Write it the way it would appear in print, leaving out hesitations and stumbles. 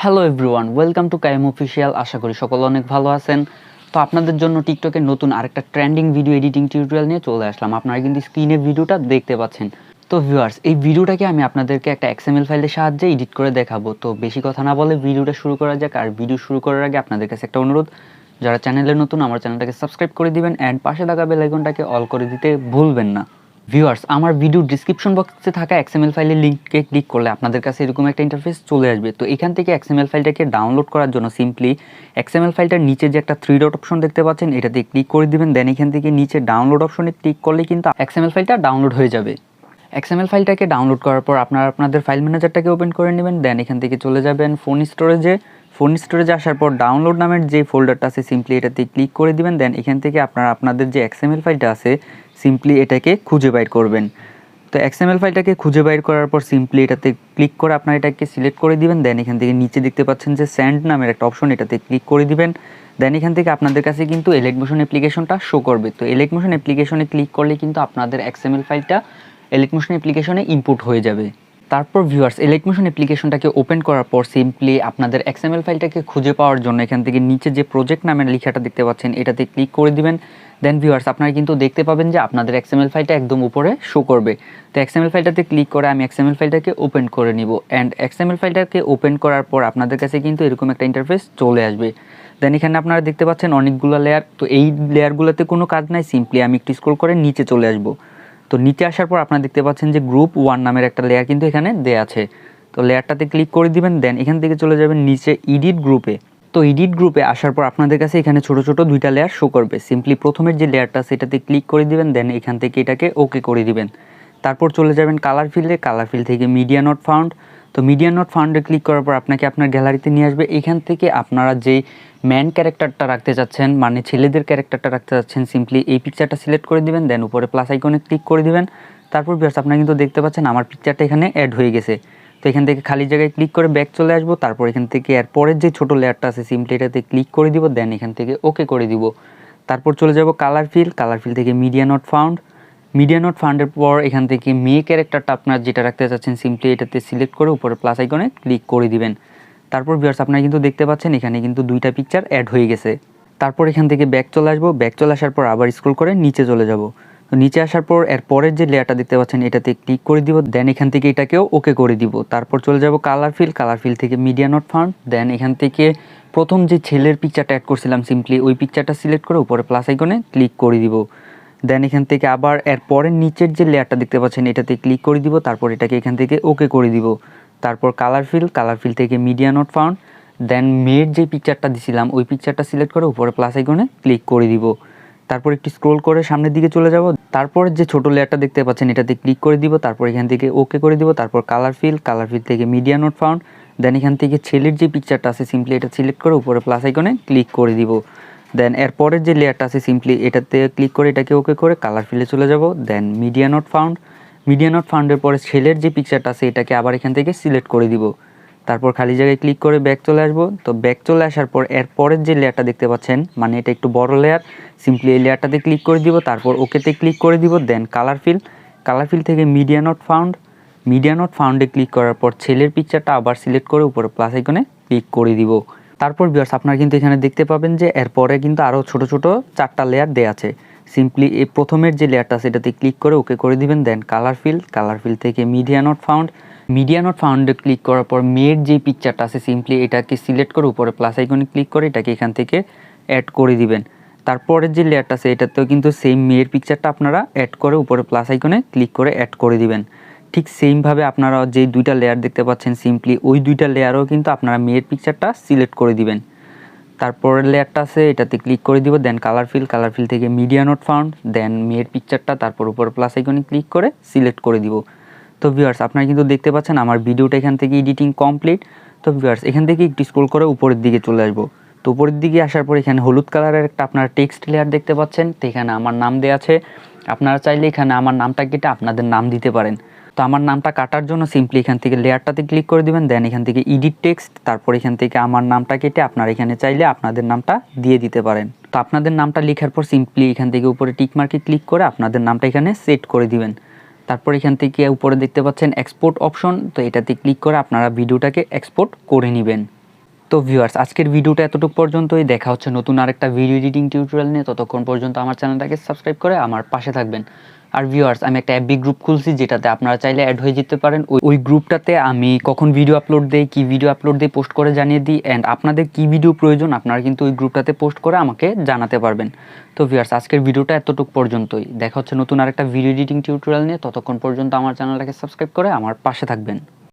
Hello everyone, welcome to Kayum official. আশা করি সকলে অনেক ভালো আছেন। তো আপনাদের জন্য টিকটকের নতুন আরেকটা ট্রেন্ডিং ভিডিও এডিটিং টিউটোরিয়াল নিয়ে চলে আসলাম। আপনারা কিন্তু স্ক্রিনে ভিডিওটা দেখতে পাচ্ছেন। তো ভিউয়ার্স, এই ভিডিওটাকে আমি আপনাদেরকে একটা XML ফাইলের সাহায্যে এডিট করে দেখাবো। তো বেশি কথা না বলে ভিডিওটা শুরু করা যাক। আর ভিডিও শুরু করার আগে আপনাদের কাছে একটা অনুরোধ, যারা চ্যানেলে নতুন আমার চ্যানেলটাকে সাবস্ক্রাইব করে দিবেন অ্যান্ড পাশে থাকা বেল আইকনটাকে অল করে দিতে ভুলবেন না। ভিউয়ার্স, আমার ভিডিও ডিসক্রিপশন বক্সে থাকা XML ফাইলের লিঙ্কে ক্লিক করলে আপনাদের কাছে এরকম একটা ইন্টারফেস চলে আসবে। তো এখান থেকে XML ফাইলটাকে ডাউনলোড করার জন্য সিম্পলি XML ফাইলটার নিচে যে একটা 3 ডট অপশন দেখতে পাচ্ছেন, এটাতে ক্লিক করে দিবেন। দেন এখান থেকে নিচে ডাউনলোড অপশনে ক্লিক করলে কিন্তু XML ফাইলটা ডাউনলোড হয়ে যাবে। XML ফাইলটাকে ডাউনলোড করার পর আপনারা আপনাদের ফাইল ম্যানেজারটাকে ওপেন করে নেবেন। দেন এখান থেকে চলে যাবেন ফোন স্টোরেজে আসার পর ডাউনলোড নামের যে ফোল্ডারটা আছে সিম্পলি এটাতে ক্লিক করে দিবেন। দেন এখান থেকে আপনারা আপনাদের যে XML ফাইলটা আছে সিম্পলি এটাকে খুঁজে বাইর করবেন। তো XML ফাইলটাকে খুঁজে বাইর করার পর সিম্পলি এটাতে ক্লিক করে আপনারা এটাকে সিলেক্ট করে দিবেন। দেন এখান থেকে নিচে দেখতে পাচ্ছেন যে সেন্ড নামের একটা অপশন, এটাতে ক্লিক করে দিবেন। দেন এখান থেকে আপনাদের কাছে কিন্তু এলাইট মোশন অ্যাপ্লিকেশনটা শো করবে। তো এলাইট মোশন অ্যাপ্লিকেশনে ক্লিক করলে কিন্তু আপনাদের XML ফাইলটা এলাইট মোশন অ্যাপ্লিকেশনে ইনপুট হয়ে যাবে। তারপর ভিউয়ার্স, এলাইট মোশন অ্যাপ্লিকেশনটাকে ওপেন করার পর সিম্পলি আপনাদের XML ফাইলটাকে খুঁজে পাওয়ার জন্য এখান থেকে নিচে যে প্রজেক্ট নামের লেখাটা দেখতে পাচ্ছেন এটাতে ক্লিক করে দিবেন। দেন ভিউয়ার্স, আপনারা কিন্তু দেখতে পাবেন যে আপনাদের XML ফাইলটা একদম উপরে শো করবে। তো XML ফাইলটাতে ক্লিক করে আমি XML ফাইলটাকে ওপেন করে নিব। অ্যান্ড XML ফাইলটাকে ওপেন করার পর আপনাদের কাছে কিন্তু এরকম একটা ইন্টারফেস চলে আসবে। দেন এখানে আপনারা দেখতে পাচ্ছেন অনেকগুলো লেয়ার। তো এই লেয়ারগুলোতে কোনো কাজ নাই, সিম্পলি আমি একটু স্ক্রল করে নিচে চলে আসবো। তো নিচে আসার পর আপনারা দেখতে পাচ্ছেন যে গ্রুপ 1 নামের একটা লেয়ার কিন্তু এখানে দেয়া আছে। তো লেয়ারটাতে ক্লিক করে দিবেন। দেন এখান থেকে চলে যাবেন নিচে এডিট গ্রুপে। তো এডিট গ্রুপে আসার পর আপনাদের কাছে এখানে ছোট ছোট দুইটা লেয়ার শো করবে। সিম্পলি প্রথমের যে লেয়ারটা সেটাতে ক্লিক করে দিবেন। দেন এখান থেকে এটাকে ওকে করে দিবেন। তারপর চলে যাবেন কালার ফিল্ডে। কালার ফিল্ড থেকে মিডিয়া নট ফাউন্ড। তো মিডিয়া নট ফাউন্ডে ক্লিক করার পর আপনাকে আপনার গ্যালারিতে নিয়ে আসবে। এখান থেকে আপনারা যেই ম্যান ক্যারেক্টারটা রাখতে চাচ্ছেন, মানে ছেলেদের ক্যারেক্টারটা রাখতে চাচ্ছেন, সিম্পলি এই পিকচারটা সিলেক্ট করে দিবেন। দেন উপরে প্লাস আইকনে ক্লিক করে দিবেন। তারপর ভিউয়ার্স, আপনারা কিন্তু দেখতে পাচ্ছেন আমার পিকচারটা এখানে অ্যাড হয়ে গেছে। তো এখান থেকে খালি জায়গায় ক্লিক করে ব্যাক চলে আসবো। তারপর এখান থেকে এর পরের যে ছোটো লেয়ারটা আছে সিম্পলি এটাতে ক্লিক করে দিব। দেন এখান থেকে ওকে করে দিব। তারপর চলে যাব কালার ফিল্ড থেকে মিডিয়া নট ফাউন্ডের পর এখান থেকে মেয়ে ক্যারেক্টারটা আপনার যেটা রাখতে চাচ্ছেন সিম্পলি এটাতে সিলেক্ট করে উপরে প্লাস আইকনে ক্লিক করে দিবেন। তারপর ভিউয়ার্স, আপনারা কিন্তু দেখতে পাচ্ছেন এখানে কিন্তু দুইটা পিকচার অ্যাড হয়ে গেছে। তারপর এখান থেকে ব্যাক চলে আসবো। ব্যাক চলে আসার পর আবার স্ক্রল করে নিচে চলে যাব। তো নিচে আসার পর এর পরের যে লেয়ারটা দেখতে পাচ্ছেন এটাতে ক্লিক করে দিব। দেন এখান থেকে এটাকেও ওকে করে দিব। তারপর চলে যাব কালার ফিল্ড থেকে মিডিয়া নট ফাউন্ড। দেন এখান থেকে প্রথম যে ছেলের পিকচারটা অ্যাড করছিলাম সিম্পলি ওই পিকচারটা সিলেক্ট করে উপরে প্লাস আইকনে ক্লিক করে দিব। দেন এখান থেকে আবার এর পরের নিচের যে লেয়ারটা দেখতে পাচ্ছেন এটাতে ক্লিক করে দিব। তারপর এটাকে এখান থেকে ওকে করে দিব। তারপর কালার ফিল্ড থেকে মিডিয়া নট ফাউন্ড। দেন মেয়ের যে পিকচারটা দিছিলাম ওই পিকচারটা সিলেক্ট করে উপরে প্লাস আইকনে ক্লিক করে দিব। তারপর একটু স্ক্রল করে সামনের দিকে চলে যাব। তারপর যে ছোট লেয়ারটা দেখতে পাচ্ছেন এটাতে ক্লিক করে দিব। তারপর এখান থেকে ওকে করে দিব। তারপর কালার ফিল্ড থেকে মিডিয়া নট ফাউন্ড। দেন এখান থেকে ছেলের যে পিকচারটা আছে সিম্পলি এটা সিলেক্ট করে উপরে প্লাস আইকনে ক্লিক করে দিব। দেন এর পরের যে লেয়ারটা আছে সিম্পলি এটাতে ক্লিক করে এটাকে ওকে করে কালার ফিল্ডে চলে যাব। দেন মিডিয়া নট ফাউন্ডের পরে ছেলের যে পিকচারটা আছে এটাকে আবার এখান থেকে সিলেক্ট করে দিব। তারপর খালি জায়গায় ক্লিক করে ব্যাক চলে আসবো। তো ব্যাক চলে আসার পর এর পরের যে লেয়ারটা দেখতে পাচ্ছেন, মানে এটা একটু বড় লেয়ার, সিম্পলি এই লেয়ারটাতে ক্লিক করে দিব। তারপর ওকেতে ক্লিক করে দিব। দেন কালার ফিল্ড থেকে মিডিয়া নট ফাউন্ডে ক্লিক করার পর ছেলের পিকচারটা আবার সিলেক্ট করে উপরে প্লাস আইকনে ক্লিক করে দিব। তারপর ভিউয়ার্স, আপনারা কিন্তু এখানে দেখতে পাবেন যে এরপরে কিন্তু আরও ছোট ছোট 4টা লেয়ার দেওয়া আছে। সিম্পলি এই প্রথমের যে লেয়ারটা আছে এটাতে ক্লিক করে ওকে করে দিবেন। দেন কালার ফিল্ড থেকে মিডিয়া নট ফাউন্ডে ক্লিক করার পর মেয়ের যে পিকচারটা আছে সিম্পলি এটাকে সিলেক্ট করে উপরে প্লাস আইকনে ক্লিক করে এটাকে এখান থেকে অ্যাড করে দিবেন। তারপরের যে লেয়ারটা আছে এটাতেও কিন্তু সেম মেয়ের পিকচারটা আপনারা অ্যাড করে উপরে প্লাস আইকনে ক্লিক করে অ্যাড করে দিবেন। ঠিক সেমভাবে আপনারা যে দুইটা লেয়ার দেখতে পাচ্ছেন সিম্পলি ওই দুইটা লেয়ারও কিন্তু আপনারা মেয়ের পিকচারটা সিলেক্ট করে দিবেন। তারপরের লেয়ারটা আছে এটাতে ক্লিক করে দিব। দেন কালার ফিল্ড থেকে মিডিয়া নট ফাউন্ড। দেন মেয়ের পিকচারটা তারপর উপরে প্লাস আইকনে ক্লিক করে সিলেক্ট করে দিব। তো ভিউয়ার্স, আপনারা কিন্তু দেখতে পাচ্ছেন আমার ভিডিওটা এখান থেকে এডিটিং কমপ্লিট। তো ভিউয়ার্স, এখান থেকে একটু স্ক্রল করে উপরের দিকে চলে আসবো। তো উপরের দিকে আসার পর এখানে হলুদ কালারের একটা আপনারা টেক্সট লেয়ার দেখতে পাচ্ছেন। তো এখানে আমার নাম দেওয়া আছে। আপনারা চাইলে এখানে আমার নামটা কেটে আপনাদের নাম দিতে পারেন। তো আমার নামটা কাটার জন্য সিম্পলি এখান থেকে লেয়ারটাতে ক্লিক করে দিবেন। দেন এখান থেকে এডিট টেক্সট, তারপর এখান থেকে আমার নামটা কেটে আপনারা এখানে চাইলে আপনাদের নামটা দিয়ে দিতে পারেন। তো আপনাদের নামটা লেখার পর সিম্পলি এখান থেকে উপরে টিক মার্কে ক্লিক করে আপনাদের নামটা এখানে সেট করে দিবেন। তারপর এখান থেকে উপরে দেখতে পাচ্ছেন এক্সপোর্ট অপশন। তো এটাতে ক্লিক করে আপনারা ভিডিওটাকে এক্সপোর্ট করে নেবেন। তো ভিউয়ার্স, আজকের ভিডিওটা এতটুকু পর্যন্তই। দেখা হচ্ছে নতুন আরেকটা ভিডিও এডিটিং টিউটোরিয়াল নিয়ে। ততক্ষণ পর্যন্ত আমার চ্যানেলটাকে সাবস্ক্রাইব করে আমার পাশে থাকবেন। আর ভিউয়ার্স, আমি একটা এফবি গ্রুপ খুলছি যেটাতে আপনারা চাইলে অ্যাড হয়ে যেতে পারেন। ওই গ্রুপটাতে আমি কখন ভিডিও আপলোড দেই, কি ভিডিও আপলোড দিই পোস্ট করে জানিয়ে দিই। অ্যান্ড আপনাদের কি ভিডিও প্রয়োজন আপনারা কিন্তু ওই গ্রুপটাতে পোস্ট করে আমাকে জানাতে পারবেন। তো ভিউয়ার্স, আজকের ভিডিওটা এতটুকু পর্যন্তই। দেখা হচ্ছে নতুন আরেকটা ভিডিও এডিটিং টিউটোরিয়াল নিয়ে। ততক্ষণ পর্যন্ত আমার চ্যানেলটাকে সাবস্ক্রাইব করে আমার পাশে থাকবেন।